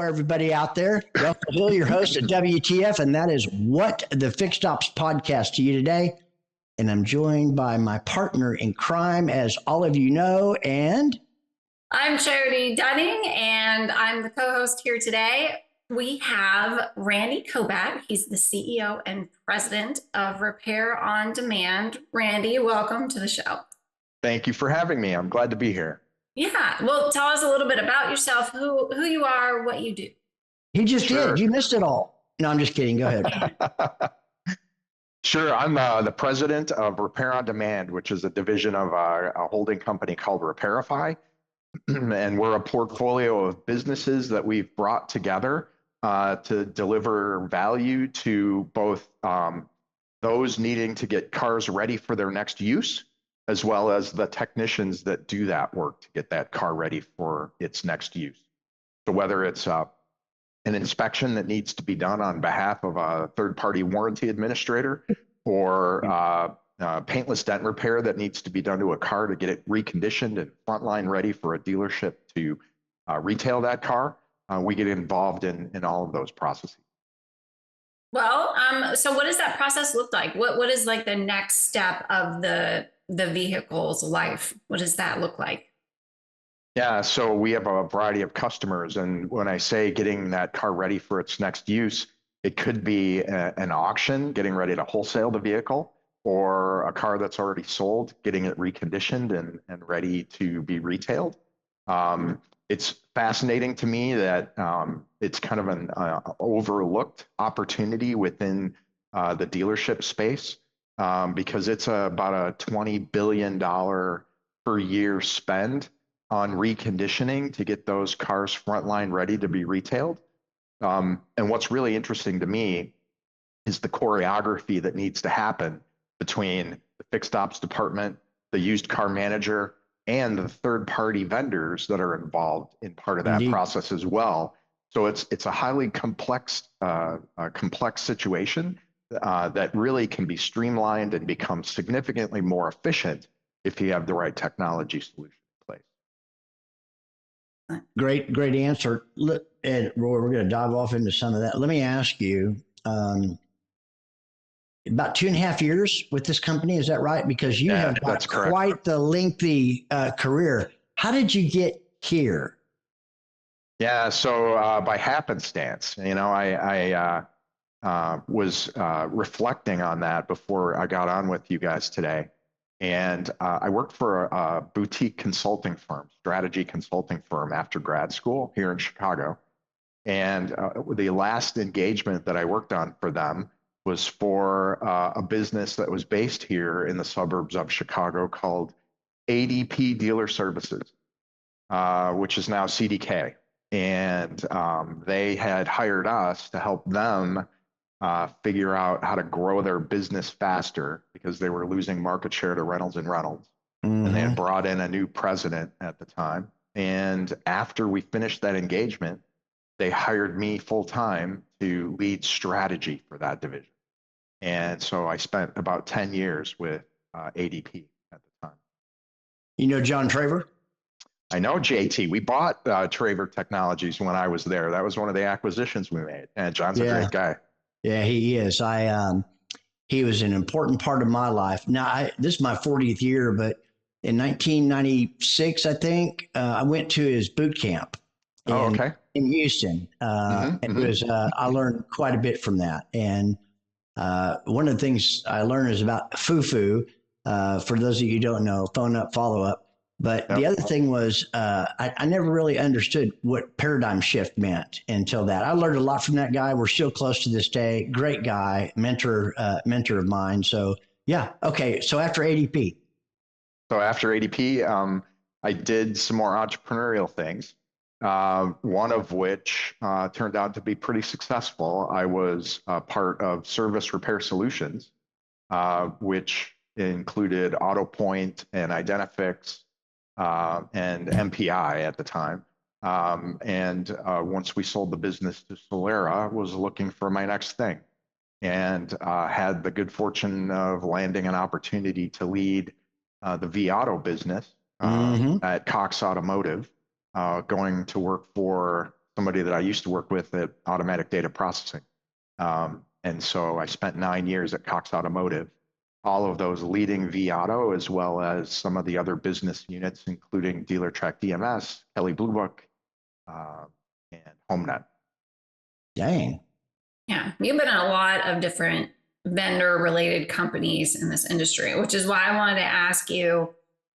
everybody out there. Russell Hill, your host at WTF, and that is What the Fixed Ops podcast to you today. And I'm joined by my partner in crime, as all of you know, and I'm Charity Dunning, and I'm the co-host here today. We have Randy Kobat. He's the CEO and president of Repair OnDemand. Randy, welcome to the show. Thank you for having me. I'm glad to be here. Yeah. Well, tell us a little bit about yourself, who you are, what you do. He just did. You missed it all. No, I'm just kidding. Go ahead. Sure. I'm the president of Repair OnDemand, which is a division of a holding company called Repairify. And we're a portfolio of businesses that we've brought together to deliver value to both those needing to get cars ready for their next use, as well as the technicians that do that work to get that car ready for its next use. So whether it's an inspection that needs to be done on behalf of a third-party warranty administrator, or paintless dent repair that needs to be done to a car to get it reconditioned and frontline ready for a dealership to retail that car, we get involved in all of those processes. Well, so what does that process look like? What is like the next step of the vehicle's life? What does that look like? Yeah, so we have a variety of customers, and when I say getting that car ready for its next use, it could be an auction, getting ready to wholesale the vehicle, or a car that's already sold, getting it reconditioned and ready to be retailed. It's fascinating to me that it's kind of an overlooked opportunity within the dealership space, because it's about a $20 billion per year spend on reconditioning to get those cars frontline ready to be retailed. And what's really interesting to me is the choreography that needs to happen between the fixed ops department, the used car manager, and the third-party vendors that are involved in part of that process as well. So it's a highly complex situation that really can be streamlined and become significantly more efficient if you have the right technology solution in place. Great answer. And Roy, we're going to dive off into some of that. Let me ask you, about 2.5 years with this company, is that right? Because you have got quite the lengthy career. How did you get here? Yeah, so by happenstance, I was reflecting on that before I got on with you guys today. And I worked for a boutique consulting firm, strategy consulting firm, after grad school here in Chicago. And the last engagement that I worked on for them was for a business that was based here in the suburbs of Chicago called ADP Dealer Services, which is now CDK. And they had hired us to help them figure out how to grow their business faster because they were losing market share to Reynolds and Reynolds. Mm-hmm. And they had brought in a new president at the time. And after we finished that engagement, they hired me full time to lead strategy for that division. And so I spent about 10 years with ADP at the time. You know John Traver? I know JT. We bought Traver Technologies when I was there. That was one of the acquisitions we made. And John's a great guy. Yeah, he is. He was an important part of my life. Now, this is my 40th year, but in 1996, I think, I went to his boot camp in Houston. It was, I learned quite a bit from that. And one of the things I learned is about FUFU. For those of you who don't know, phone up, follow up. But the other thing was I never really understood what paradigm shift meant until that. I learned a lot from that guy. We're still close to this day. Great guy, mentor of mine. So yeah, okay. So after ADP. I did some more entrepreneurial things. One of which turned out to be pretty successful. I was part of Service Repair Solutions, which included AutoPoint and Identifix and MPI at the time. And once we sold the business to Solera, was looking for my next thing, and had the good fortune of landing an opportunity to lead the V-Auto business at Cox Automotive, going to work for somebody that I used to work with at Automatic Data Processing. And so I spent 9 years at Cox Automotive, all of those leading vAuto, as well as some of the other business units, including DealerTrack DMS, Kelley Blue Book, and HomeNet. Dang. Yeah, you've been in a lot of different vendor related companies in this industry, which is why I wanted to ask you,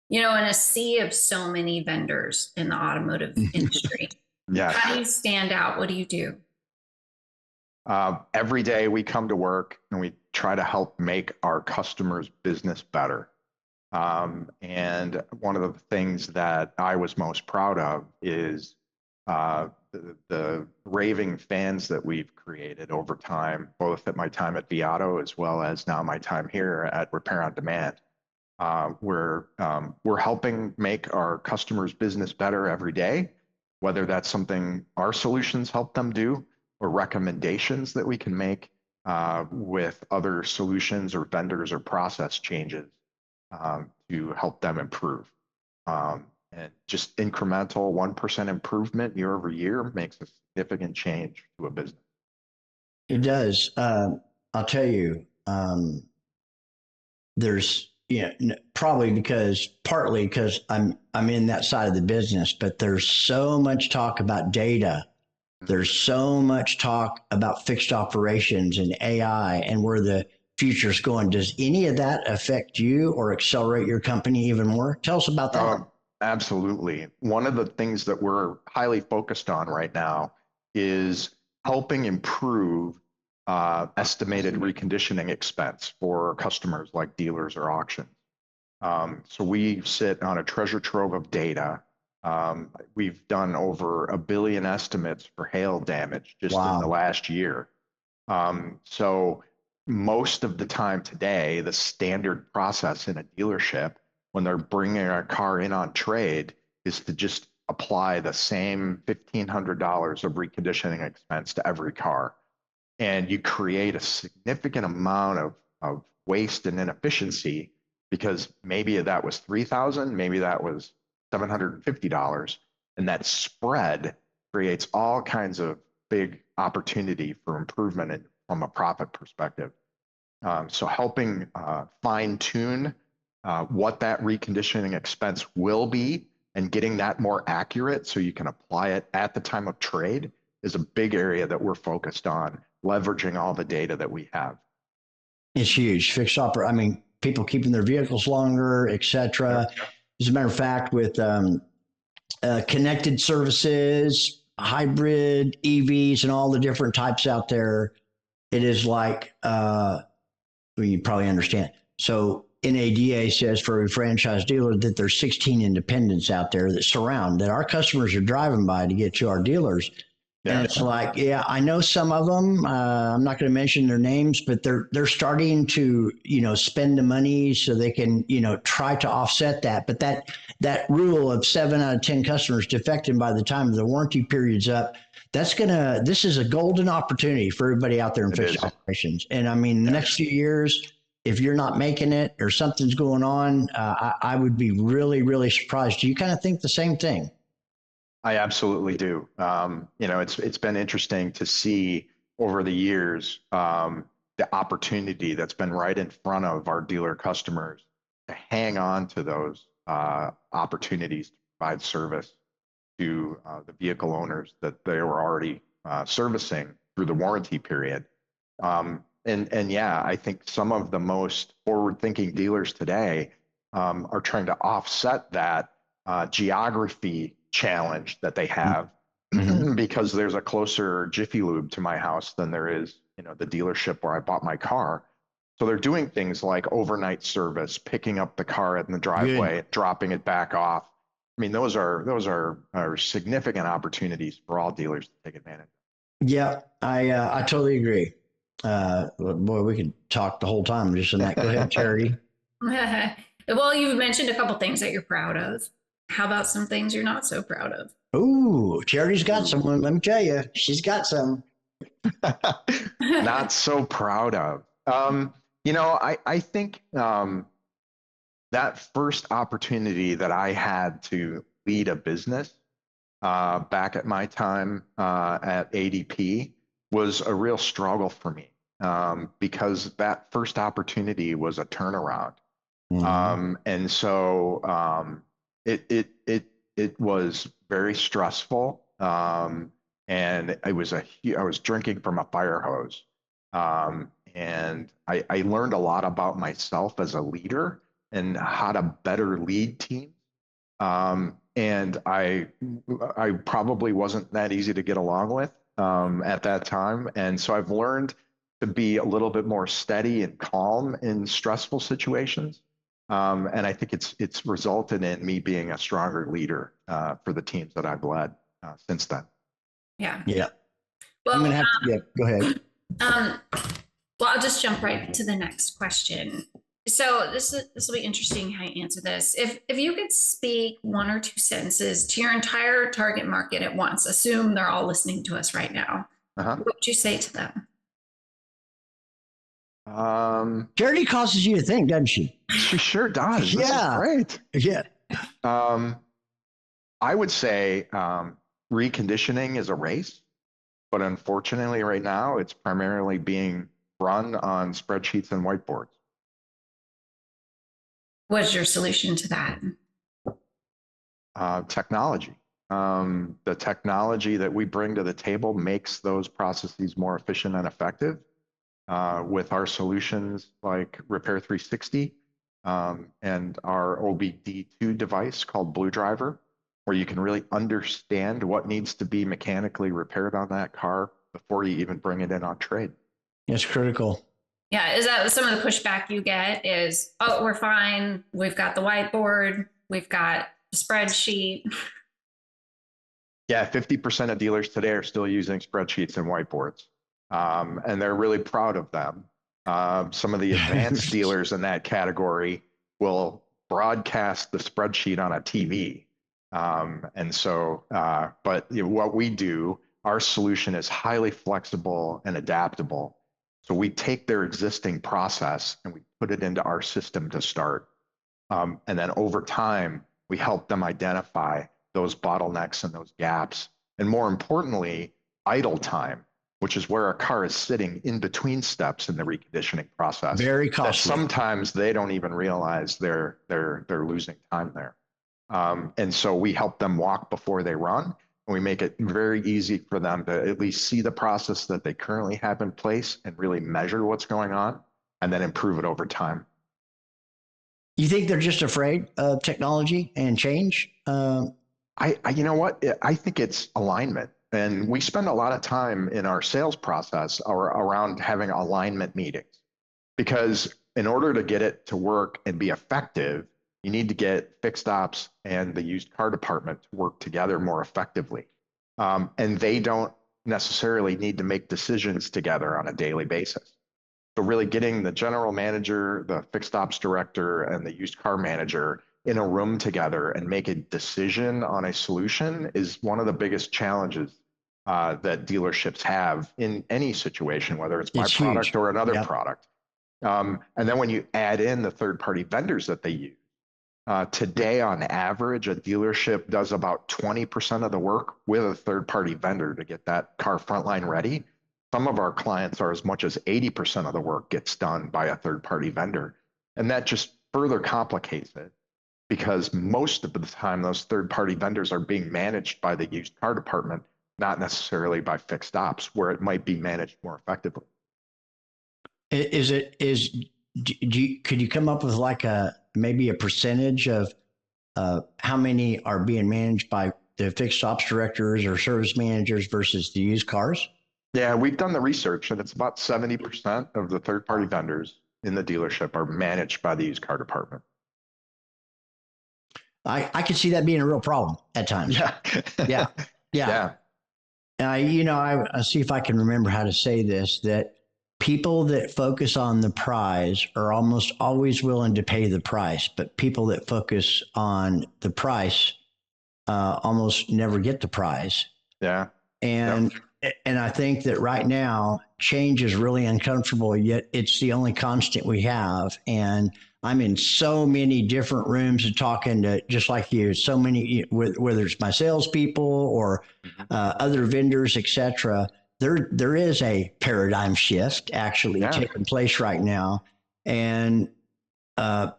in a sea of so many vendors in the automotive industry, Yes. how do you stand out? What do you do? Every day we come to work and we try to help make our customers' business better. And one of the things that I was most proud of is the raving fans that we've created over time, both at my time at vAuto as well as now my time here at Repair OnDemand. We're helping make our customers' business better every day, whether that's something our solutions help them do or recommendations that we can make with other solutions or vendors or process changes to help them improve. And just incremental 1% improvement year over year makes a significant change to a business. It does. I'll tell you, there's, probably partly because I'm in that side of the business, but there's so much talk about data. There's so much talk about fixed operations and AI and where the future's going. Does any of that affect you or accelerate your company even more? Tell us about that. Absolutely. One of the things that we're highly focused on right now is helping improve estimated reconditioning expense for customers like dealers or auctions. So we sit on a treasure trove of data. We've done over 1 billion estimates for hail damage just in the last year. So most of the time today, the standard process in a dealership when they're bringing a car in on trade is to just apply the same $1,500 of reconditioning expense to every car. And you create a significant amount of waste and inefficiency because maybe that was $3,000, maybe that was $750. And that spread creates all kinds of big opportunity for improvement from a profit perspective. So helping fine tune what that reconditioning expense will be and getting that more accurate so you can apply it at the time of trade is a big area that we're focused on, leveraging all the data that we have. It's huge. People keeping their vehicles longer, et cetera. As a matter of fact, with connected services, hybrid EVs, and all the different types out there, it is like, you probably understand. So NADA says for a franchise dealer that there's 16 independents out there that our customers are driving by to get to our dealers. Yeah. And it's like, yeah, I know some of them. I'm not going to mention their names, but they're starting to, spend the money so they can, try to offset that. But that rule of 7 out of 10 customers defecting by the time the warranty period's up, this is a golden opportunity for everybody out there in fixed operations. And the next few years, if you're not making it or something's going on, I would be really, really surprised. Do you kind of think the same thing? I absolutely do. It's been interesting to see over the years the opportunity that's been right in front of our dealer customers to hang on to those opportunities to provide service to the vehicle owners that they were already servicing through the warranty period. And yeah, I think some of the most forward-thinking dealers today are trying to offset that geography challenge that they have because there's a closer Jiffy Lube to my house than there is, the dealership where I bought my car. So they're doing things like overnight service, picking up the car in the driveway, dropping it back off. Those are significant opportunities for all dealers to take advantage. Yeah, I totally agree. Boy, we could talk the whole time just on that. Go ahead, Charity. Well, you mentioned a couple things that you're proud of. How about some things you're not so proud of? Ooh, Charity's got some. Let me tell you, she's got some. Not so proud of. I think that first opportunity that I had to lead a business back at my time at ADP was a real struggle for me because that first opportunity was a turnaround. And so it was very stressful. And I was drinking from a fire hose. And I learned a lot about myself as a leader and how to better lead teams. And I probably wasn't that easy to get along with at that time. And so I've learned to be a little bit more steady and calm in stressful situations. And I think it's resulted in me being a stronger leader for the teams that I've led since then. Yeah. Yeah. Well, I'm gonna have to, yeah, go ahead. Well, I'll just jump right to the next question. So this will be interesting how you answer this. If you could speak one or two sentences to your entire target market at once, assume they're all listening to us right now, what would you say to them? Charity causes you to think, doesn't she? She sure does. This Yeah. is great. Yeah. I would say reconditioning is a race, but unfortunately right now it's primarily being run on spreadsheets and whiteboards. What's your solution to that? Technology. The technology that we bring to the table makes those processes more efficient and effective. With our solutions like Repair 360 and our OBD2 device called Blue Driver, where you can really understand what needs to be mechanically repaired on that car before you even bring it in on trade. It's critical. Yeah, is that some of the pushback you get is, oh, we're fine. We've got the whiteboard. We've got the spreadsheet. Yeah, 50% of dealers today are still using spreadsheets and whiteboards. And they're really proud of them. Some of the advanced dealers in that category will broadcast the spreadsheet on a TV. But you know, what we do, our solution is highly flexible and adaptable. So we take their existing process and we put it into our system to start. And then over time, we help them identify those bottlenecks and those gaps. And more importantly, idle time, which is where a car is sitting in between steps in the reconditioning process. Very costly. Sometimes they don't even realize they're losing time there. And so we help them walk before they run. And we make it very easy for them to at least see the process that they currently have in place and really measure what's going on and then improve it over time. You think they're just afraid of technology and change? You know what? I think it's alignment. And we spend a lot of time in our sales process around having alignment meetings, because in order to get it to work and be effective, you need to get fixed ops and the used car department to work together more effectively. And they don't necessarily need to make decisions together on a daily basis. So really getting the general manager, the fixed ops director, and the used car manager in a room together and make a decision on a solution is one of the biggest challenges that dealerships have in any situation, whether it's my product huge. or another Yep. product. And then when you add in the third-party vendors that they use, today on average, a dealership does about 20% of the work with a third-party vendor to get that car frontline ready. Some of our clients are as much as 80% of the work gets done by a third-party vendor. And that just further complicates it, because most of the time those third-party vendors are being managed by the used car department, not necessarily by fixed ops, where it might be managed more effectively. Could you come up with like maybe a percentage of how many are being managed by the fixed ops directors or service managers versus the used cars? Yeah, we've done the research, and it's about 70% of the third-party vendors in the dealership are managed by the used car department. I could see that being a real problem at times. Yeah. Yeah. I see if I can remember how to say this, that people that focus on the prize are almost always willing to pay the price, but people that focus on the price almost never get the prize. Yeah. And I think that right now change is really uncomfortable, yet it's the only constant we have. And I'm in so many different rooms and talking to, just like you, so many, whether it's my salespeople or other vendors, et cetera. There is a paradigm shift actually taking place right now. And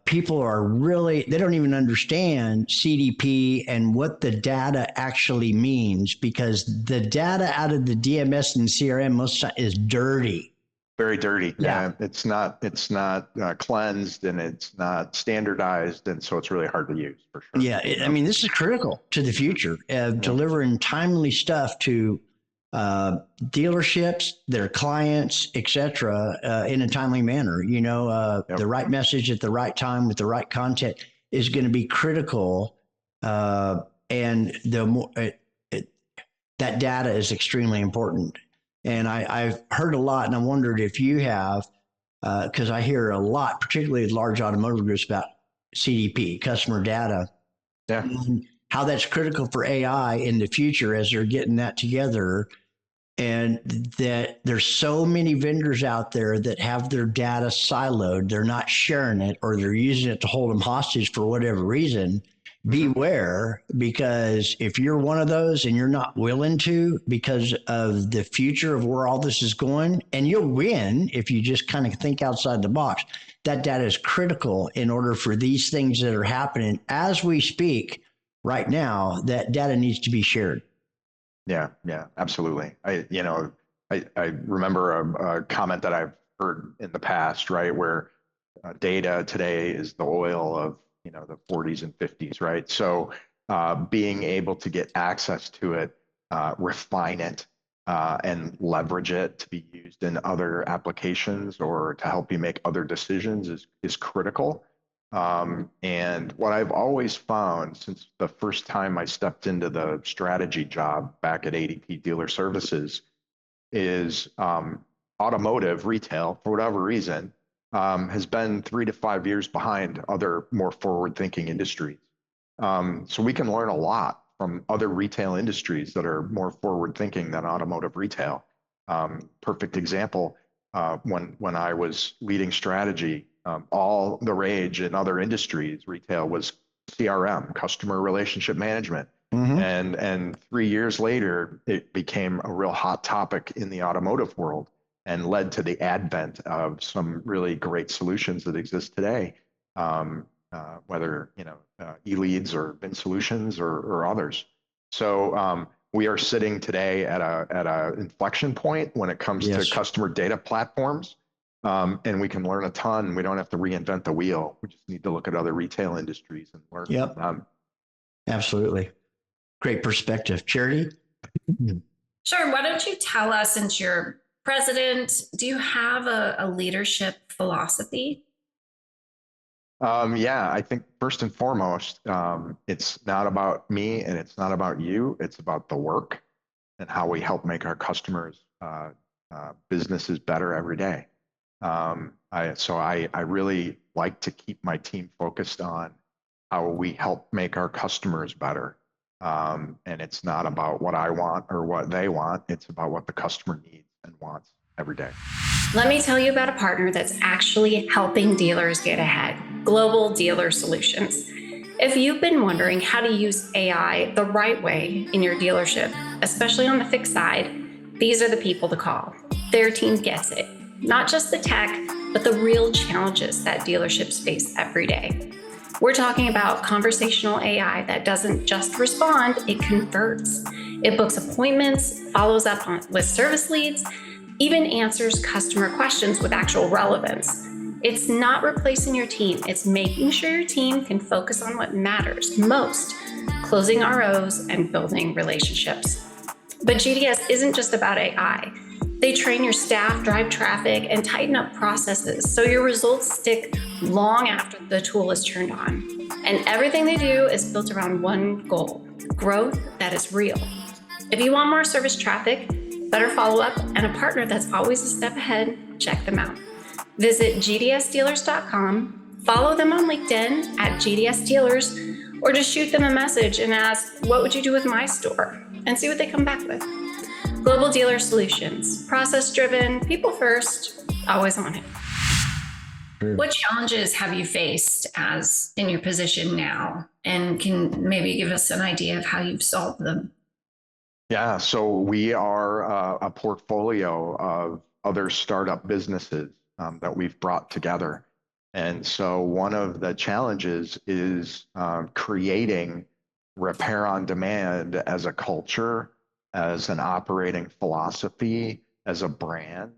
people are really, they don't even understand CDP and what the data actually means, because the data out of the DMS and CRM most is dirty. Very dirty. Yeah. It's not cleansed, and it's not standardized. And so it's really hard to use, for sure. Yeah. I mean, this is critical to the future of delivering timely stuff to dealerships, their clients, et cetera, in a timely manner. The right message at the right time with the right content is going to be critical. And the more that data is extremely important. And I've heard a lot, and I wondered if you have, because I hear a lot, particularly large automotive groups, about CDP, customer data. Yeah. And how that's critical for AI in the future as they're getting that together. And that there's so many vendors out there that have their data siloed. They're not sharing it, or they're using it to hold them hostage for whatever reason. Beware, because if you're one of those and you're not willing to, because of the future of where all this is going, and you'll win if you just kind of think outside the box. That data is critical in order for these things that are happening as we speak right now. That data needs to be shared. Yeah, absolutely. I remember a comment that I've heard in the past, right, where data today is the oil of the 40s and 50s, right? So being able to get access to it, refine it, and leverage it to be used in other applications or to help you make other decisions is critical. And what I've always found since the first time I stepped into the strategy job back at ADP Dealer Services is automotive retail, for whatever reason, has been 3 to 5 years behind other more forward-thinking industries. So we can learn a lot from other retail industries that are more forward-thinking than automotive retail. Perfect example, when I was leading strategy, all the rage in other industries, retail, was CRM, customer relationship management. And 3 years later, it became a real hot topic in the automotive world and led to the advent of some really great solutions that exist today, whether e-leads or bin solutions or others. So we are sitting today at a inflection point when it comes to customer data platforms. And we can learn a ton. We don't have to reinvent the wheel. We just need to look at other retail industries and learn from them. Absolutely. Great perspective. Charity? Sure. Why don't you tell us, since you're president, do you have a leadership philosophy? I think first and foremost, it's not about me and it's not about you. It's about the work and how we help make our customers' businesses better every day. I really like to keep my team focused on how we help make our customers better. And it's not about what I want or what they want. It's about what the customer needs and wants every day. Let me tell you about a partner that's actually helping dealers get ahead, Global Dealer Solutions. If you've been wondering how to use AI the right way in your dealership, especially on the fixed side, these are the people to call. Their team gets it. Not just the tech, but the real challenges that dealerships face every day. We're talking about conversational AI that doesn't just respond, it converts. It books appointments, follows up with service leads, even answers customer questions with actual relevance. It's not replacing your team, it's making sure your team can focus on what matters most, closing ROs and building relationships. But GDS isn't just about AI. They train your staff, drive traffic, and tighten up processes so your results stick long after the tool is turned on. And everything they do is built around one goal: growth that is real. If you want more service traffic, better follow-up, and a partner that's always a step ahead, check them out. Visit gdsdealers.com, follow them on LinkedIn at GDS Dealers, or just shoot them a message and ask, what would you do with my store? And see what they come back with. Global Dealer Solutions, process-driven, people first, always on it. True. What challenges have you faced as in your position now? And can maybe give us an idea of how you've solved them? Yeah, so we are a portfolio of other startup businesses that we've brought together. And so one of the challenges is creating Repair on Demand as a culture, as an operating philosophy, as a brand,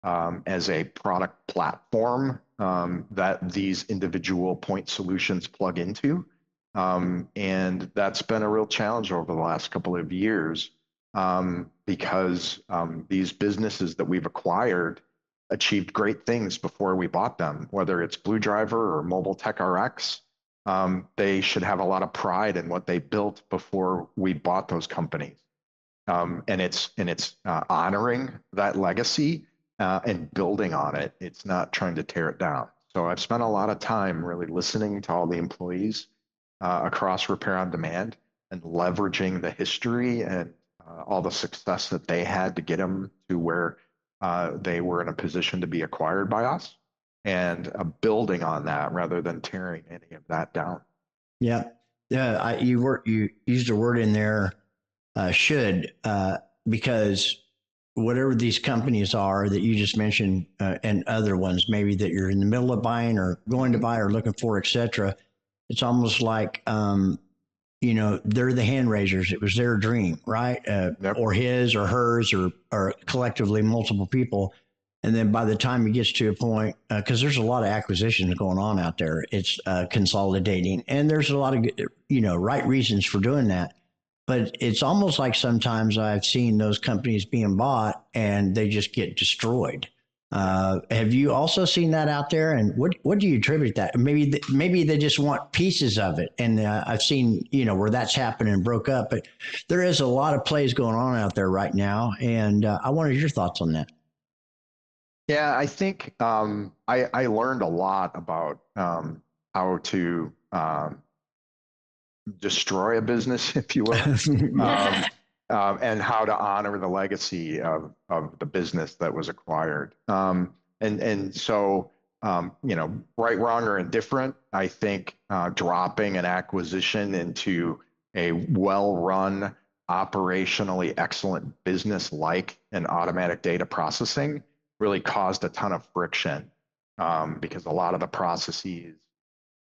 as a product platform that these individual point solutions plug into. And that's been a real challenge over the last couple of years because these businesses that we've acquired achieved great things before we bought them, whether it's Blue Driver or Mobile Tech RX. They should have a lot of pride in what they built before we bought those companies. And it's honoring that legacy and building on it. It's not trying to tear it down. So I've spent a lot of time really listening to all the employees across Repair on Demand and leveraging the history and all the success that they had to get them to where they were in a position to be acquired by us, and building on that rather than tearing any of that down. Yeah. Yeah. You used a word in there, should, because whatever these companies are that you just mentioned, and other ones maybe that you're in the middle of buying or going to buy or looking for, et cetera, it's almost like, they're the hand raisers. It was their dream, right? Yep. Or his or hers or collectively multiple people. And then by the time it gets to a point, because there's a lot of acquisitions going on out there, it's consolidating, and there's a lot of right reasons for doing that. But it's almost like sometimes I've seen those companies being bought and they just get destroyed. Have you also seen that out there? And what do you attribute that? Maybe they just want pieces of it. And I've seen where that's happened and broke up. But there is a lot of plays going on out there right now, and I wanted your thoughts on that. Yeah, I think I learned a lot about how to destroy a business, if you will, and how to honor the legacy of the business that was acquired. And so, right, wrong, or indifferent, I think dropping an acquisition into a well-run, operationally excellent business like an automatic data processing really caused a ton of friction because a lot of the processes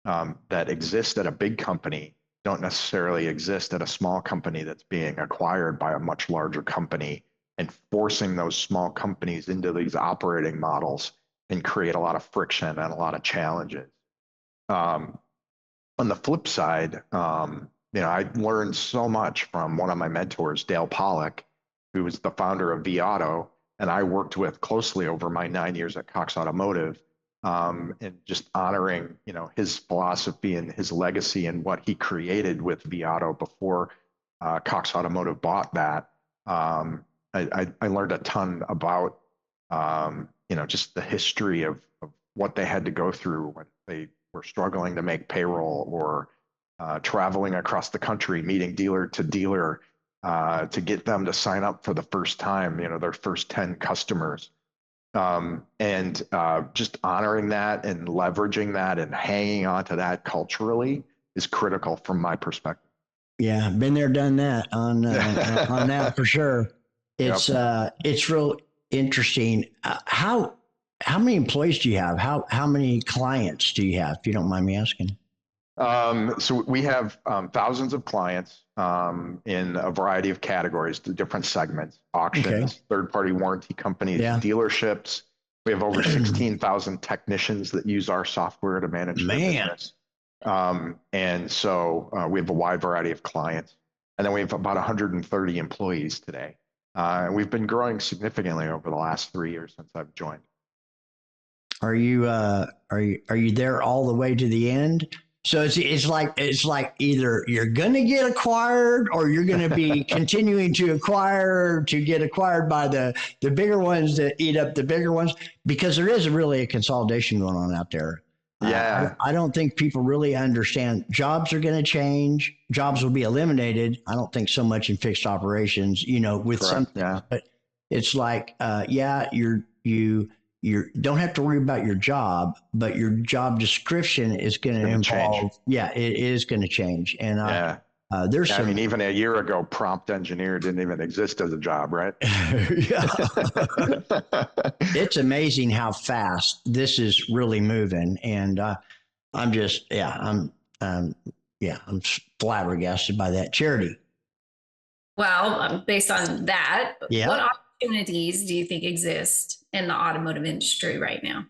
that exist at a big company don't necessarily exist at a small company that's being acquired by a much larger company, and forcing those small companies into these operating models can create a lot of friction and a lot of challenges. On the flip side, I learned so much from one of my mentors, Dale Pollack, who was the founder of vAuto, and I worked with closely over my 9 years at Cox Automotive, and just honoring, his philosophy and his legacy and what he created with vAuto before Cox Automotive bought that. I learned a ton about, just the history of what they had to go through when they were struggling to make payroll, or traveling across the country, meeting dealer to dealer, to get them to sign up for the first time, their first 10 customers. And just honoring that and leveraging that and hanging on to that culturally is critical from my perspective. Yeah, been there, done that on that for sure. It's real interesting. How many employees do you have? How many clients do you have, if you don't mind me asking? So we have thousands of clients in a variety of categories, the different segments: auctions, third-party warranty companies, dealerships. We have over 16,000 technicians that use our software to manage their business. And so we have a wide variety of clients. And then we have about 130 employees today. And we've been growing significantly over the last 3 years since I've joined. Are you there all the way to the end? So it's like either you're going to get acquired, or you're going to be continuing to acquire to get acquired by the bigger ones that eat up the bigger ones, because there is really a consolidation going on out there. Yeah. I don't think people really understand. Jobs are going to change. Jobs will be eliminated. I don't think so much in fixed operations, with Correct. something, but it's like, you you don't have to worry about your job, but your job description is going to involve, change. yeah, it is going to change. And Yeah. there's Yeah, some, I mean, even a year ago, prompt engineer didn't even exist as a job, right? yeah, it's amazing how fast this is really moving. And I'm just, I'm flabbergasted by that. Charity. Well, based on that, Yeah. what opportunities do you think exist in the automotive industry right now?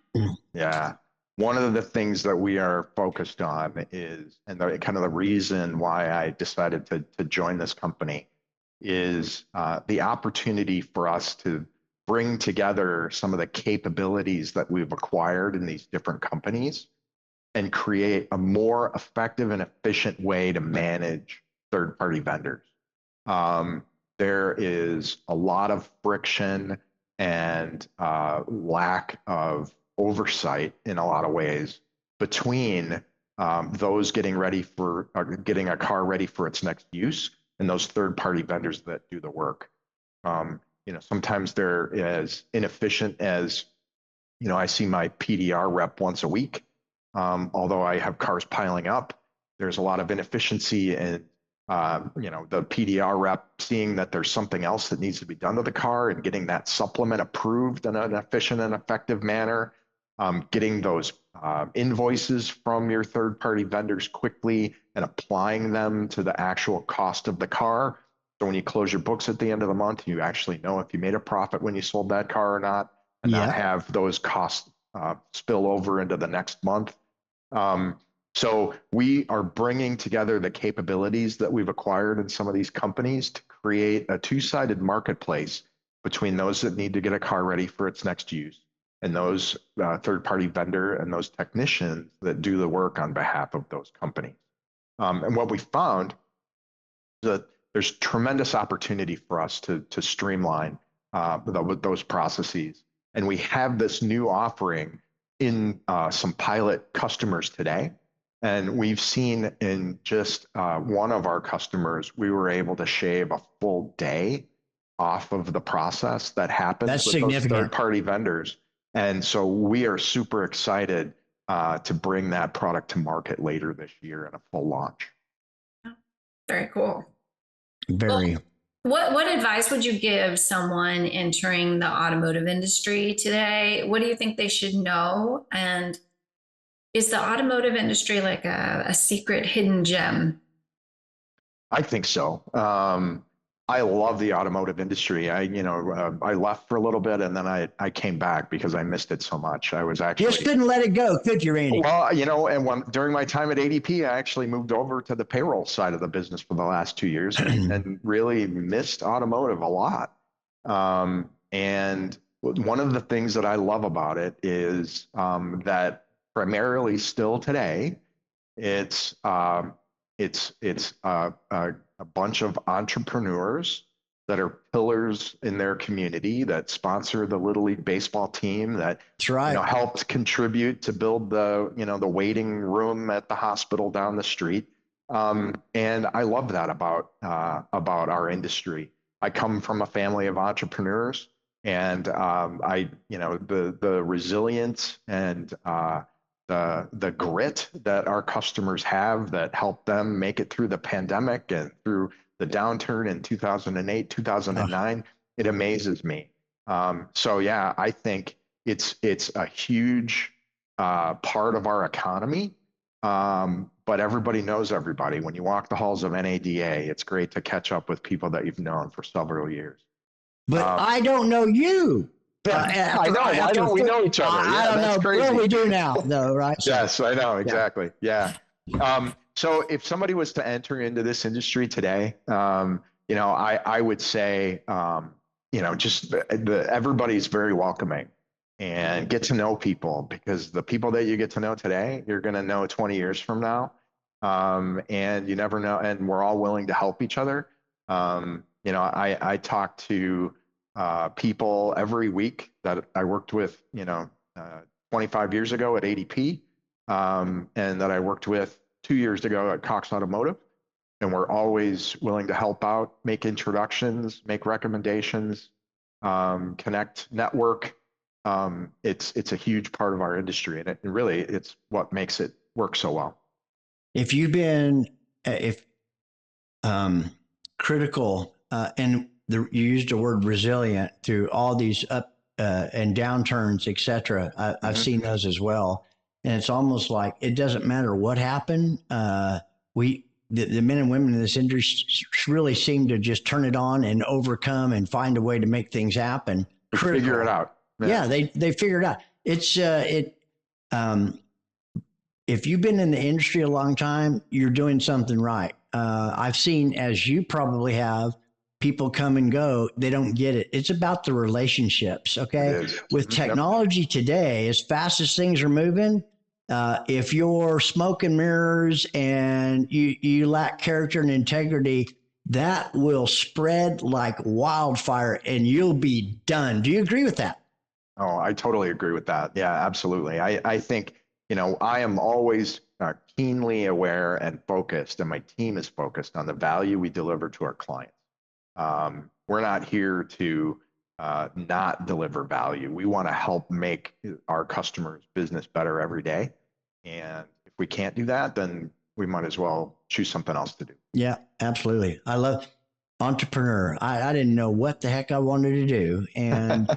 Yeah. One of the things that we are focused on is, and the kind of the reason why I decided to join this company is the opportunity for us to bring together some of the capabilities that we've acquired in these different companies and create a more effective and efficient way to manage third-party vendors. There is a lot of friction and lack of oversight in a lot of ways between those getting ready for getting a car ready for its next use and those third-party vendors that do the work. Sometimes they're as inefficient as, I see my PDR rep once a week. Although I have cars piling up, there's a lot of inefficiency in the PDR rep seeing that there's something else that needs to be done to the car and getting that supplement approved in an efficient and effective manner, getting those invoices from your third-party vendors quickly and applying them to the actual cost of the car. So when you close your books at the end of the month, you actually know if you made a profit when you sold that car or not, and not have those costs spill over into the next month. So we are bringing together the capabilities that we've acquired in some of these companies to create a two-sided marketplace between those that need to get a car ready for its next use and those third-party vendor and those technicians that do the work on behalf of those companies. And what we found is that there's tremendous opportunity for us to streamline those processes. And we have this new offering in some pilot customers today. And we've seen in just one of our customers, we were able to shave a full day off of the process that happens with those third-party vendors. And so we are super excited to bring that product to market later this year in a full launch. Very cool. Very. Well, what advice would you give someone entering the automotive industry today? What do you think they should know? And is the automotive industry like a secret hidden gem? I think so. I love the automotive industry. I left for a little bit and then I came back because I missed it so much. I was actually just couldn't let it go, could you, Randy? Well, and during my time at ADP, I actually moved over to the payroll side of the business for the last 2 years and really missed automotive a lot. And one of the things that I love about it is that primarily still today, it's a bunch of entrepreneurs that are pillars in their community that sponsor the Little League baseball team that helped contribute to build the waiting room at the hospital down the street. And I love that about our industry. I come from a family of entrepreneurs, and the resilience and the grit that our customers have that helped them make it through the pandemic and through the downturn in 2008, 2009, it amazes me. So yeah, I think it's a huge part of our economy. But everybody knows everybody. When you walk the halls of NADA, it's great to catch up with people that you've known for several years. But I don't know you. I know. Why don't we know each other? I don't know. Crazy. Well, we do now, though, right? So, yes, I know. Exactly. Yeah. So if somebody was to enter into this industry today, I would say, just everybody's very welcoming and get to know people, because the people that you get to know today, you're going to know 20 years from now. And you never know. And we're all willing to help each other. I talk to people every week that I worked with, 25 years ago at ADP, and that I worked with 2 years ago at Cox Automotive. And we're always willing to help out, make introductions, make recommendations, connect, network. it's a huge part of our industry, and it really it's what makes it work so well. If you've been, if critical, you used the word resilient through all these up and downturns, et cetera. I've seen those as well. And it's almost like it doesn't matter what happened. The men and women in this industry really seem to just turn it on and overcome and find a way to make things happen. Figure it out. Yeah, they figure it out. It's if you've been in the industry a long time, you're doing something right. I've seen, as you probably have, people come and go. They don't get it. It's about the relationships. Okay. With technology today, as fast as things are moving, if you're smoke and mirrors and you lack character and integrity, that will spread like wildfire and you'll be done. Do you agree with that? Oh, I totally agree with that. Yeah, absolutely. I think, I am always keenly aware and focused, and my team is focused on the value we deliver to our clients. We're not here to not deliver value. We want to help make our customers' business better every day. And if we can't do that, then we might as well choose something else to do. Yeah, absolutely. I love entrepreneur. I didn't know what the heck I wanted to do. And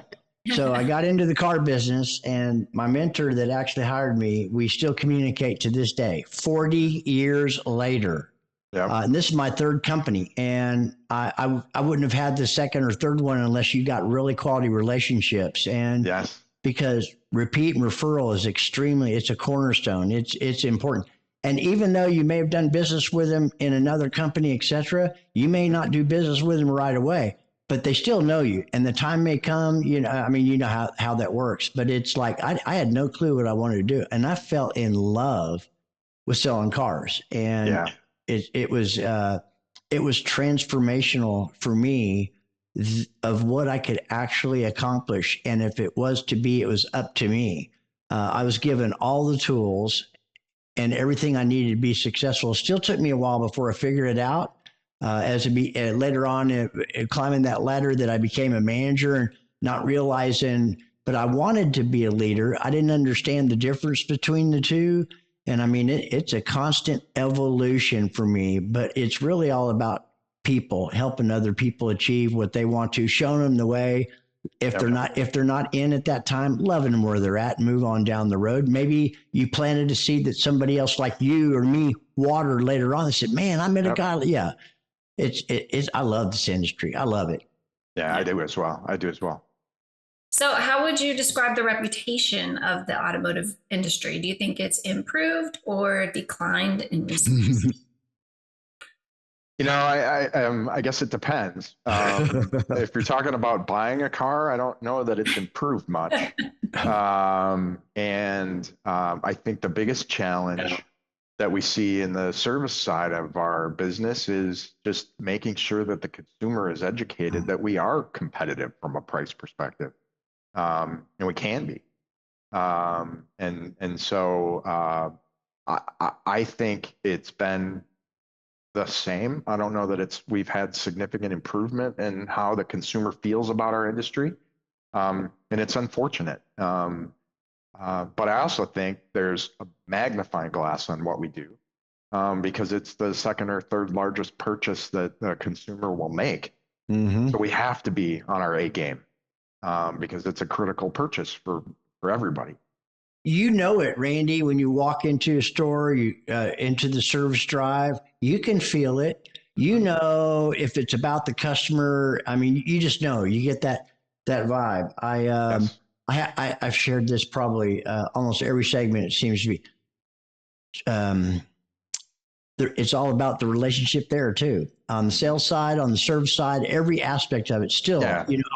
so I got into the car business, and my mentor that actually hired me, we still communicate to this day, 40 years later. Yep. And this is my third company. And I wouldn't have had the second or third one unless you got really quality relationships. And yes, because repeat and referral is it's a cornerstone. It's important. And even though you may have done business with them in another company, et cetera, you may not do business with them right away, but they still know you. And the time may come, how that works. But it's like, I had no clue what I wanted to do. And I fell in love with selling cars. And it was transformational for me of what I could actually accomplish. And if it was to be, it was up to me. I was given all the tools and everything I needed to be successful. It still took me a while before I figured it out. Later on, climbing that ladder, that I became a manager and not realizing, but I wanted to be a leader. I didn't understand the difference between the two. And I mean, it's a constant evolution for me, but it's really all about people, helping other people achieve what they want to, showing them the way. If they're not in at that time, loving them where they're at and move on down the road. Maybe you planted a seed that somebody else like you or me watered later on. They said, man, I met a guy. Yeah. I love this industry. I love it. Yeah, I do as well. So how would you describe the reputation of the automotive industry? Do you think it's improved or declined in recent years? I guess it depends. If you're talking about buying a car, I don't know that it's improved much. And I think the biggest challenge that we see in the service side of our business is just making sure that the consumer is educated that we are competitive from a price perspective. And we can be. So I think it's been the same. I don't know that we've had significant improvement in how the consumer feels about our industry. And it's unfortunate. But I also think there's a magnifying glass on what we do, because it's the second or third largest purchase that the consumer will make. Mm-hmm. So we have to be on our A game, because it's a critical purchase for everybody. You know it, Randy, when you walk into a store, into the service drive, you can feel it. You know if it's about the customer. I mean, you just know. You get that vibe. Yes. I've shared this probably almost every segment. It seems to be. It's all about the relationship there too. On the sales side, on the service side, every aspect of it. Still,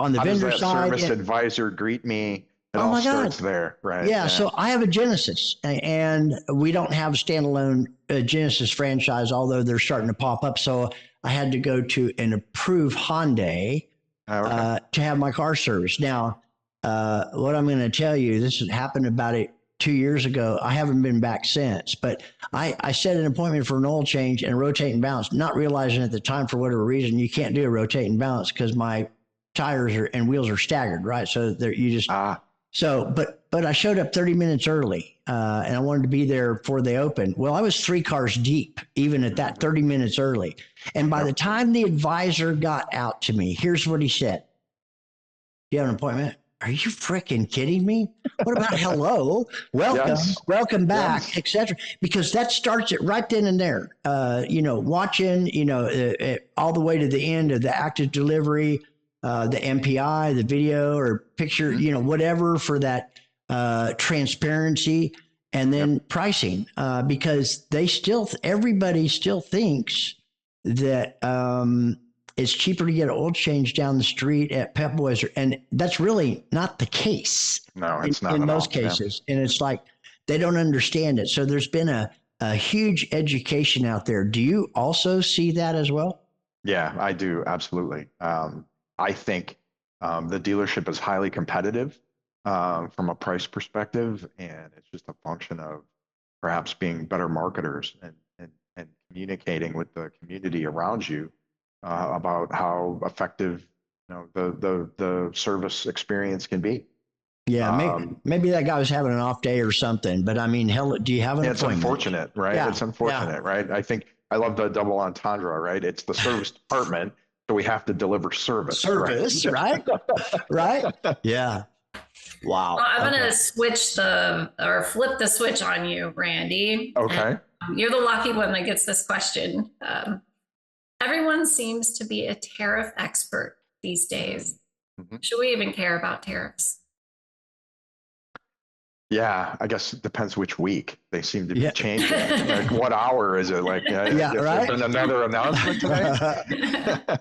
on the vendor side, service advisor greet me. It all starts there, right? Yeah. So I have a Genesis, and we don't have a standalone Genesis franchise, although they're starting to pop up. So I had to go to an approved Hyundai to have my car serviced. Now, what I'm going to tell you, this happened about 2 years ago. I haven't been back since, but I set an appointment for an oil change and a rotate and balance, not realizing at the time, for whatever reason, you can't do a rotate and balance because my tires and wheels are staggered, right? So you just So, but I showed up 30 minutes early, and I wanted to be there before they opened. Well, I was 3 cars deep, even at that 30 minutes early. And by the time the advisor got out to me, here's what he said. You have an appointment? Are you freaking kidding me? What about hello, welcome, Yes. welcome back, Yes. etc. Because that starts it right then and there. Watching, all the way to the end of the active delivery, the MPI, the video or picture, whatever for that transparency, and then pricing, because everybody still thinks that it's cheaper to get an oil change down the street at Pep Boys, and that's really not the case. No, it's not in at most all. cases. And it's like they don't understand it. So there's been a huge education out there. Do you also see that as well? Yeah, I do. Absolutely. I think the dealership is highly competitive from a price perspective, and it's just a function of perhaps being better marketers and communicating with the community around you about how effective the service experience can be. Yeah, maybe that guy was having an off day or something. But I mean, hell, do you have an It's appointment? unfortunate, right? Yeah, It's unfortunate, right? I think I love the double entendre, right? It's the service department, so we have to deliver service. Right? Right? Yeah. Wow. Well, I'm going to flip the switch on you, Randy. Okay. And you're the lucky one that gets this question. Everyone seems to be a tariff expert these days. Mhm. Should we even care about tariffs? Yeah, I guess it depends which week. They seem to be Yeah. changing. Like, what hour is it? Like, Yeah, has there right? been another announcement today?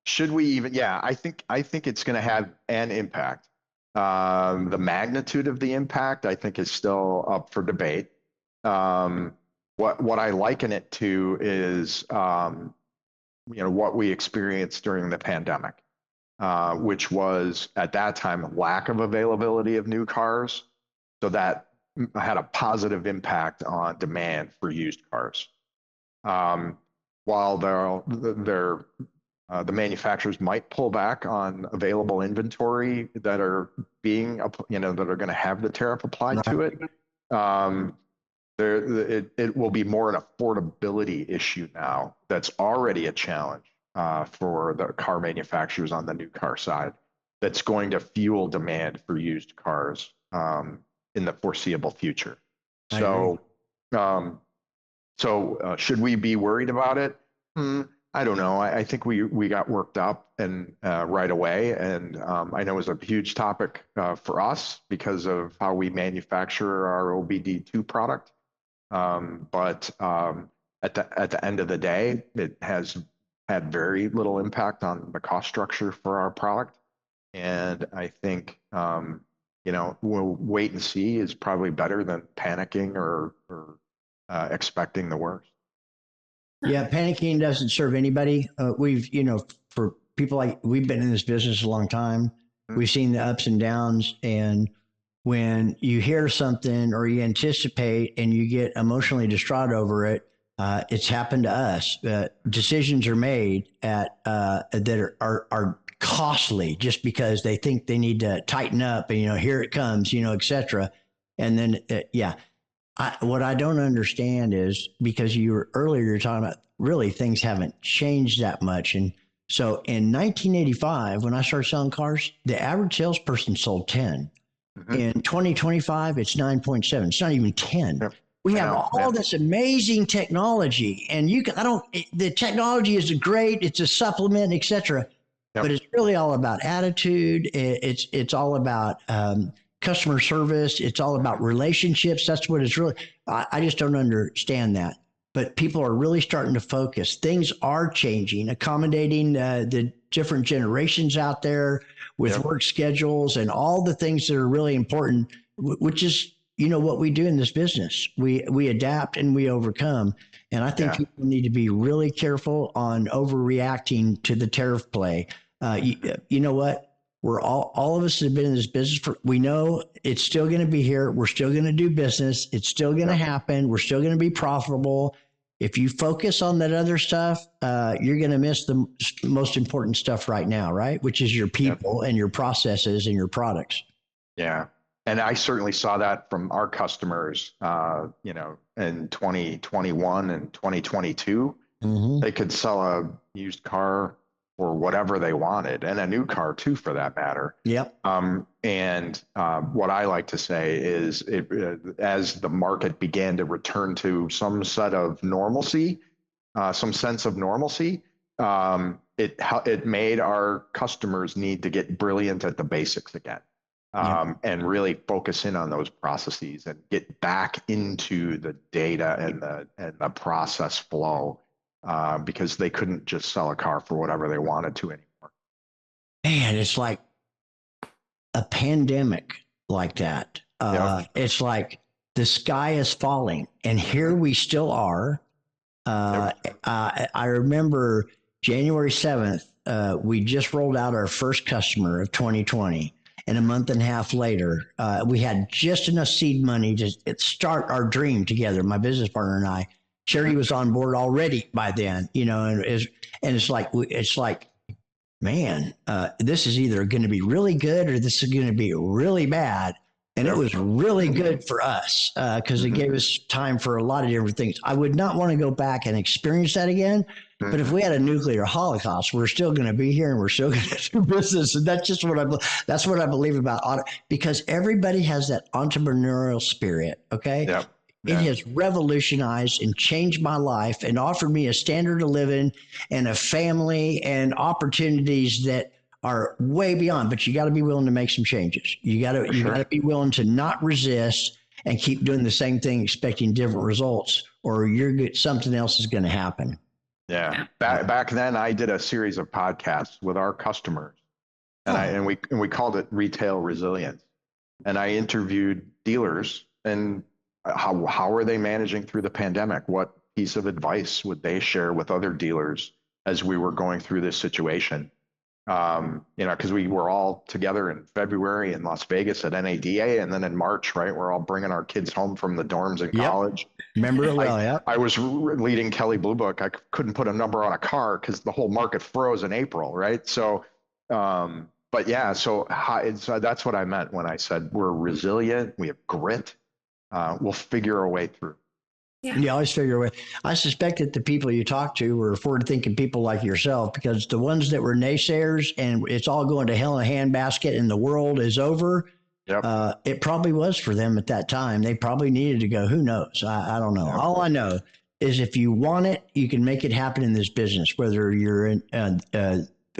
Should we even? Yeah, I think it's going to have an impact. The magnitude of the impact, I think, is still up for debate. What I liken it to is, what we experienced during the pandemic, which was at that time lack of availability of new cars, so that had a positive impact on demand for used cars. While the manufacturers might pull back on available inventory that are being, that are going to have the tariff applied to it, it will be more an affordability issue now. That's already a challenge for the car manufacturers on the new car side. That's going to fuel demand for used cars in the foreseeable future. So should we be worried about it? I don't know. I think we got worked up and right away, and I know it was a huge topic for us because of how we manufacture our OBD2 product. But at the end of the day, it has had very little impact on the cost structure for our product, and I think we'll wait and see is probably better than panicking or expecting the worst. Yeah, panicking doesn't serve anybody. For people we've been in this business a long time. We've seen the ups and downs, and when you hear something or you anticipate and you get emotionally distraught over it, it's happened to us. Decisions are made that are costly just because they think they need to tighten up, and here it comes, et cetera. And then what I don't understand is, because you were talking about really things haven't changed that much. And so in 1985, when I started selling cars, the average salesperson sold 10. In 2025, it's 9.7. It's not even 10. Yep. We have all this amazing technology, and the technology is great. It's a supplement, et cetera. Yep. But it's really all about attitude. It's all about customer service. It's all about relationships. That's what it's really. I just don't understand that. But people are really starting to focus. Things are changing, accommodating the different generations out there with work schedules and all the things that are really important, which is, what we do in this business. We adapt and we overcome. And I think people need to be really careful on overreacting to the tariff play. You know what? We're all of us have been in this business we know it's still going to be here. We're still going to do business. It's still going to happen. We're still going to be profitable. if you focus on that other stuff, you're going to miss the most important stuff right now, right? Which is your people and your processes and your products. Yeah. And I certainly saw that from our customers, in 2021 and 2022. Mm-hmm. They could sell a used car for whatever they wanted, and a new car too, for that matter. Yep. What I like to say is, as the market began to return to some set of normalcy, some sense of normalcy, it made our customers need to get brilliant at the basics again. And really focus in on those processes and get back into the data and the process flow, because they couldn't just sell a car for whatever they wanted to anymore. Man, it's like a pandemic like that. It's like the sky is falling, and here we still are. I remember January 7th, we just rolled out our first customer of 2020. And a month and a half later, we had just enough seed money to start our dream together. My business partner and I. Charity was on board already by then, and it's like, man, this is either going to be really good or this is going to be really bad. And it was really good for us because it gave us time for a lot of different things. I would not want to go back and experience that again. But if we had a nuclear holocaust, we're still going to be here and we're still going to do business. And that's just that's what I believe about because everybody has that entrepreneurial spirit. Okay. Yep. It has revolutionized and changed my life and offered me a standard of living and a family and opportunities that are way beyond, but you got to be willing to make some changes. You got to be willing to not resist and keep doing the same thing, expecting different results, or something else is going to happen. Yeah. Back then, I did a series of podcasts with our customers, and we called it Retail Resilience. And I interviewed dealers and how are they managing through the pandemic? What piece of advice would they share with other dealers as we were going through this situation? Because we were all together in February in Las Vegas at NADA, and then in March, right, we're all bringing our kids home from the dorms in college. Remember it well, yeah. I was leading Kelley Blue Book. I couldn't put a number on a car because the whole market froze in April, right? So, but yeah, so that's what I meant when I said we're resilient, we have grit, we'll figure a way through. Yeah. You always figure a way. I suspect that the people you talk to were forward-thinking people like yourself, because the ones that were naysayers and it's all going to hell in a handbasket and the world is over, it probably was for them at that time. They probably needed to go, who knows? I don't know. All I know is if you want it, you can make it happen in this business, whether you're in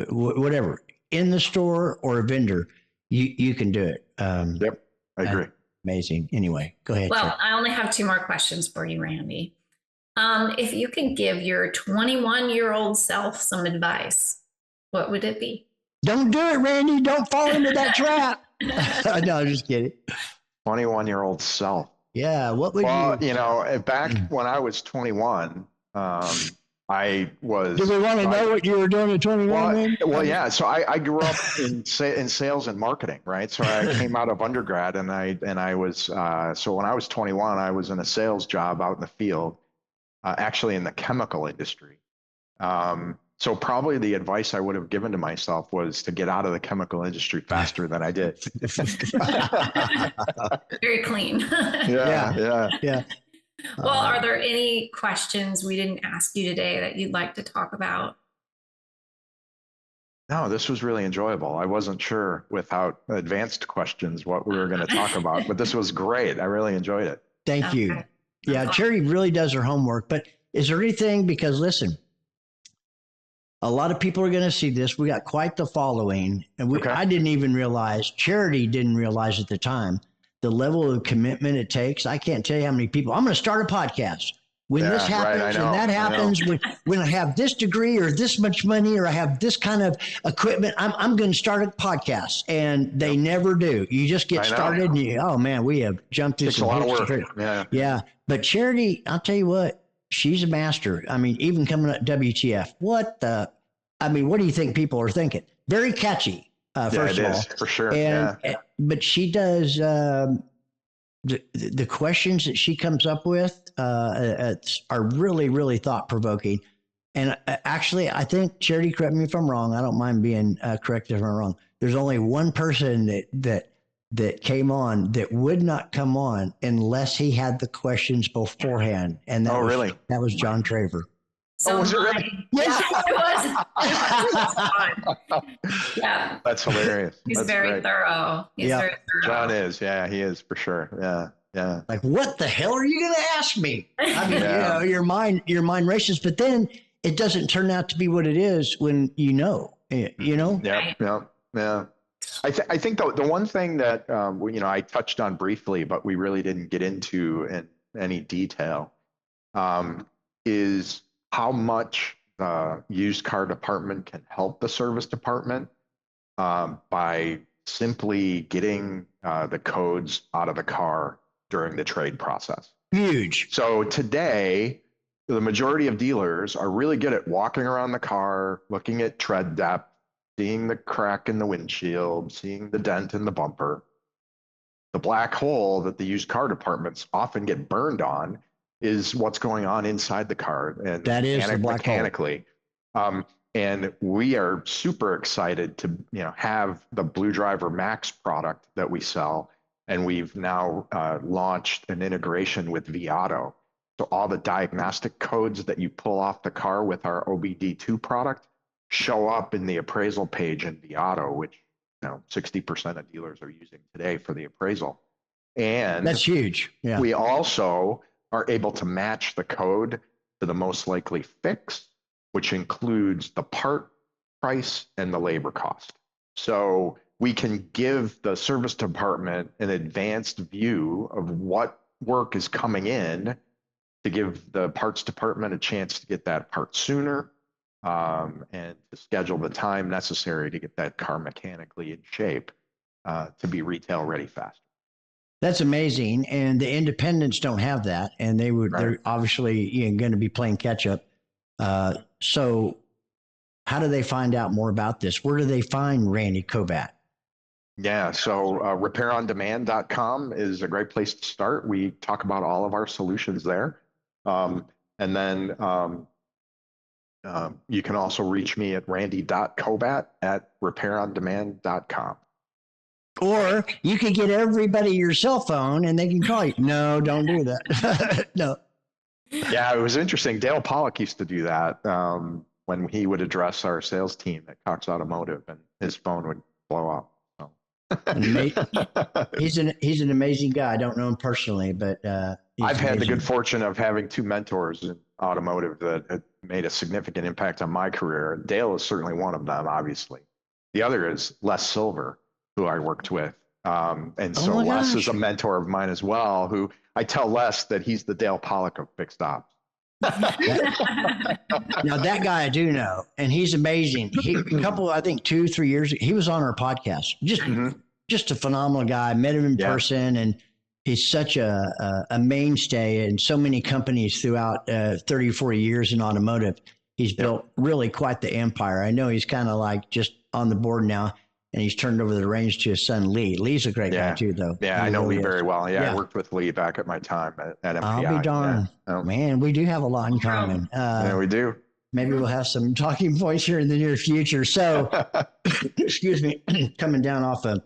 whatever, in the store or a vendor, you can do it. I agree. Amazing. Anyway, go ahead. Well, I only have 2 more questions for you, Randy. If you could give your 21-year-old self some advice, what would it be? Don't do it, Randy. Don't fall into that trap. No, I'm just kidding. 21-year-old self. Yeah. What would back when I was 21, I was. Do we want to know what you were doing at 21? Well, yeah. So I grew up in sales and marketing, right? So I came out of undergrad, and I was so when I was 21, I was in a sales job out in the field, actually in the chemical industry. So probably the advice I would have given to myself was to get out of the chemical industry faster than I did. Very clean. Yeah. Well, are there any questions we didn't ask you today that you'd like to talk about? No, this was really enjoyable. I wasn't sure without advanced questions what we were going to talk about, but this was great. I really enjoyed it. Thank you. Yeah, Charity really does her homework. But is there anything, because listen, a lot of people are going to see this. We got quite the following, and I didn't even realize, Charity didn't realize at the time, the level of commitment it takes. I can't tell you how many people. I'm going to start a podcast. When this happens and that happens, when I have this degree or this much money or I have this kind of equipment, I'm going to start a podcast. And they never do. You just get started and we have jumped through some hoops. Yeah. But Charity, I'll tell you what, she's a master. I mean, even coming up WTF, what do you think people are thinking? Very catchy. First of all, for sure. But she does the questions that she comes up with are really, really thought provoking. And actually, I think, Charity, correct me if I'm wrong. I don't mind being corrected if I'm wrong. There's only one person that came on that would not come on unless he had the questions beforehand. And that that was John Traver. So was it really? Yes, it was. Yeah. That's hilarious. He's That's very great. thorough. He's very thorough. John is. Yeah, he is for sure. Yeah. Yeah. Like, what the hell are you going to ask me? I mean, your mind races, but then it doesn't turn out to be what it is when you know. Yeah. I think the one thing that I touched on briefly, but we really didn't get into in any detail, is how much the used car department can help the service department by simply getting the codes out of the car during the trade process. Huge. So today, the majority of dealers are really good at walking around the car, looking at tread depth, seeing the crack in the windshield, seeing the dent in the bumper. The black hole that the used car departments often get burned on is what's going on inside the car, and that is the black mechanically. And we are super excited to have the Blue Driver Max product that we sell, and we've now launched an integration with vAuto. So all the diagnostic codes that you pull off the car with our OBD2 product show up in the appraisal page in vAuto, which 60% of dealers are using today for the appraisal. And that's huge. Yeah. We also are able to match the code to the most likely fix, which includes the part price and the labor cost. So we can give the service department an advanced view of what work is coming in to give the parts department a chance to get that part sooner, and to schedule the time necessary to get that car mechanically in shape to be retail ready faster. That's amazing. And the independents don't have that. And they're obviously going to be playing catch up. So how do they find out more about this? Where do they find Randy Kobat? Yeah, so RepairOnDemand.com is a great place to start. We talk about all of our solutions there. And then you can also reach me at randy.kobat@RepairOnDemand.com. Or you could get everybody your cell phone and they can call you. No, don't do that. No. Yeah, it was interesting. Dale Pollock used to do that when he would address our sales team at Cox Automotive, and his phone would blow up. So. He's an amazing guy. I don't know him personally, but I've had the good fortune of having two mentors in automotive that have made a significant impact on my career. Dale is certainly one of them, obviously. The other is Les Silver, who I worked with. And so Les is a mentor of mine as well, who I tell Les that he's the Dale Pollock of fixed ops. Now that guy I do know, and he's amazing. I think 2-3 years ago, he was on our podcast. Just a phenomenal guy. I met him in person, and he's such a mainstay in so many companies throughout 30 or 40 years in automotive. He's built really quite the empire. I know he's kind of like just on the board now, and he's turned over the reins to his son, Lee. Lee's a great guy too, though. Yeah, I know Lee very well. Yeah, I worked with Lee back at my time at MPI. I'll be darned. Yeah. Man, we do have a lot in common. Yeah, we do. Maybe we'll have some talking points here in the near future. So, excuse me, coming down off a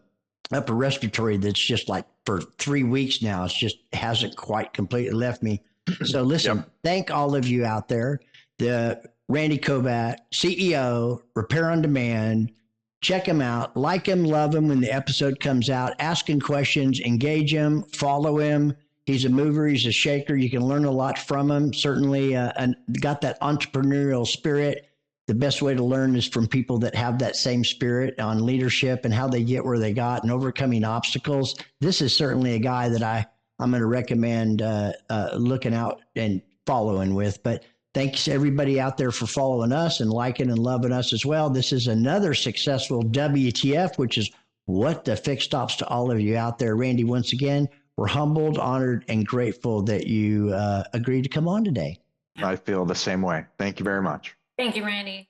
upper respiratory that's just like for 3 weeks now. It's just hasn't quite completely left me. So listen, thank all of you out there. The Randy Kobat, CEO, Repair on Demand. Check him out, like him, love him when the episode comes out, ask him questions, engage him, follow him. He's a mover, he's a shaker. You can learn a lot from him. Certainly and got that entrepreneurial spirit. The best way to learn is from people that have that same spirit on leadership and how they get where they got and overcoming obstacles. This is certainly a guy that I'm going to recommend looking out and following with. But thanks everybody out there for following us and liking and loving us as well. This is another successful WTF, which is what the fix stops to all of you out there. Randy, once again, we're humbled, honored, and grateful that you agreed to come on today. I feel the same way. Thank you very much. Thank you, Randy.